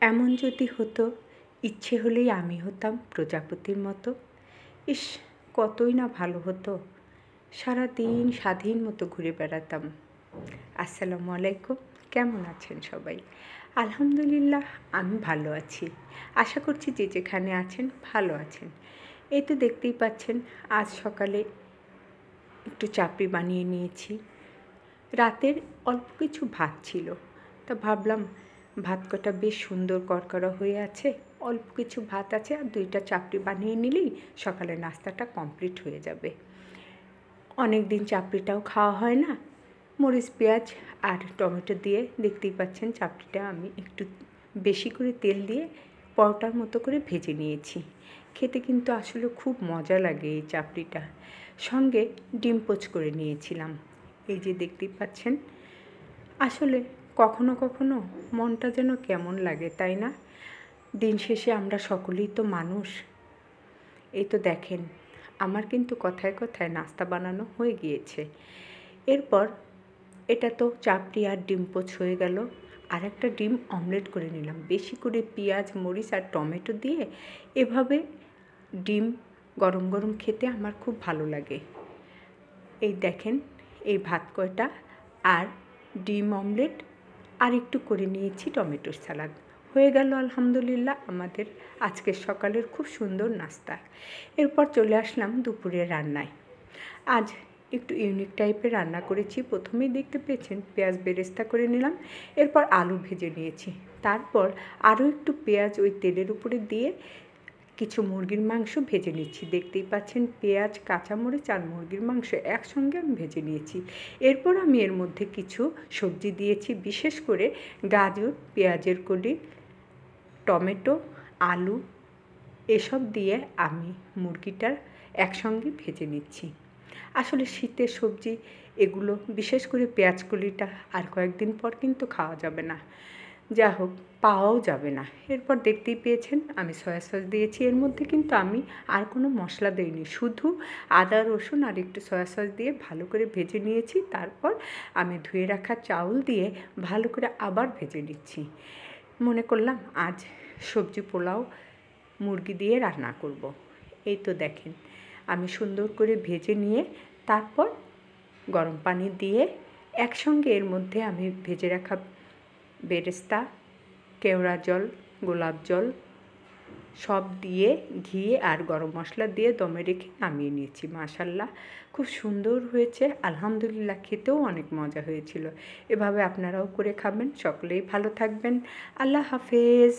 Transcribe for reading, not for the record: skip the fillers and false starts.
এমন যদি হতো, ইচ্ছে হলেই আমি হতাম প্রজাপতির মতো। ইস, কতই না ভালো হতো। সারাদিন স্বাধীন মতো ঘুরে বেড়াতাম। আসসালামু আলাইকুম, কেমন আছেন সবাই? আলহামদুলিল্লাহ, আমি ভালো আছি। আশা করছি যে যেখানে আছেন ভালো আছেন। এই তো দেখতেই পাচ্ছেন, আজ সকালে একটু চাপড়ি বানিয়ে নিয়েছি। রাতের অল্প কিছু ভাত ছিল, তা ভাবলাম ভাত কটা বেশ সুন্দর কড়কড়া হয়ে আছে, অল্প কিছু ভাত আছে, আর 2টা চাপড়ি বানিয়ে নিলেই সকালে নাস্তাটা কমপ্লিট হয়ে যাবে। অনেক দিন চাপড়িটাও খাওয়া হয় না। মরিচ, পেঁয়াজ আর টমেটো দিয়ে দেখতেই পাচ্ছেন চাপড়িটা আমি একটু বেশি করে তেল দিয়ে পরোটার মতো করে ভেজে নিয়েছি। খেতে কিন্তু আসলে খুব মজা লাগে এই চাপড়িটা। সঙ্গে ডিম পোচ করে নিয়েছিলাম। এই যে দেখতেই পাচ্ছেন, আসলে কখনো কখনো মনটা যেন কেমন লাগে, তাই না? দিন শেষে আমরা সকলেই তো মানুষ। এই তো দেখেন, আমার কিন্তু কথায় কথায় নাস্তা বানানো হয়ে গিয়েছে। এরপর এটা তো চাপড়ি আর ডিম পোচ হয়ে গেল। আর একটা ডিম অমলেট করে নিলাম, বেশি করে পেঁয়াজ, মরিচ আর টমেটো দিয়ে। এভাবে ডিম গরম গরম খেতে আমার খুব ভালো লাগে। এই দেখেন, এই ভাত কয়টা আর ডিম অমলেট আর একটু করে নিয়েছি টমেটোর সালাদ। হয়ে গেল আলহামদুলিল্লাহ আমাদের আজকের সকালের খুব সুন্দর নাস্তা। এরপর চলে আসলাম দুপুরের রান্নায়। আজ একটু ইউনিক টাইপের রান্না করেছি। প্রথমেই দেখতে পেয়েছেন পেঁয়াজ বেরেস্তা করে নিলাম, এরপর আলু ভেজে নিয়েছি। তারপর আরও একটু পেঁয়াজ ওই তেলের উপরে দিয়ে কিছু মুরগির মাংস ভেজে নিচ্ছি। দেখতেই পাচ্ছেন পেঁয়াজ, কাঁচামরিচ আর মুরগির মাংস একসঙ্গে আমি ভেজে নিয়েছি। এরপর আমি এর মধ্যে কিছু সবজি দিয়েছি, বিশেষ করে গাজর, পেঁয়াজের কলি, টমেটো, আলু এসব দিয়ে আমি মুরগিটার একসঙ্গে ভেজে নিচ্ছি। আসলে শীতের সবজি এগুলো, বিশেষ করে পেঁয়াজকলিটা আর কয়েকদিন পর কিন্তু খাওয়া যাবে না, যা হোক পাওয়াও যাবে না। এরপর দেখতেই পেয়েছেন আমি সয়া সস দিয়েছি। এর মধ্যে কিন্তু আমি আর কোনো মশলা দিইনি, শুধু আদা, রসুন আর একটু সয়া সস দিয়ে ভালো করে ভেজে নিয়েছি। তারপর আমি ধুয়ে রাখা চাউল দিয়ে ভালো করে আবার ভেজে নিচ্ছি। মনে করলাম আজ সবজি পোলাও মুরগি দিয়ে রান্না করব। এই তো দেখেন, আমি সুন্দর করে ভেজে নিয়ে তারপর গরম পানি দিয়ে একসঙ্গে এর মধ্যে আমি ভেজে রাখা বেরেস্তা, কেওড়া জল, গোলাপ জল সব দিয়ে ঘি আর গরম মশলা দিয়ে দমে রেখে নামিয়ে নিয়েছি। মাশাআল্লাহ, খুব সুন্দর হয়েছে আলহামদুলিল্লাহ, খেতেও অনেক মজা হয়েছিল। এভাবে আপনারাও করে খাবেন। সকলেই ভালো থাকবেন। আল্লাহ হাফেজ।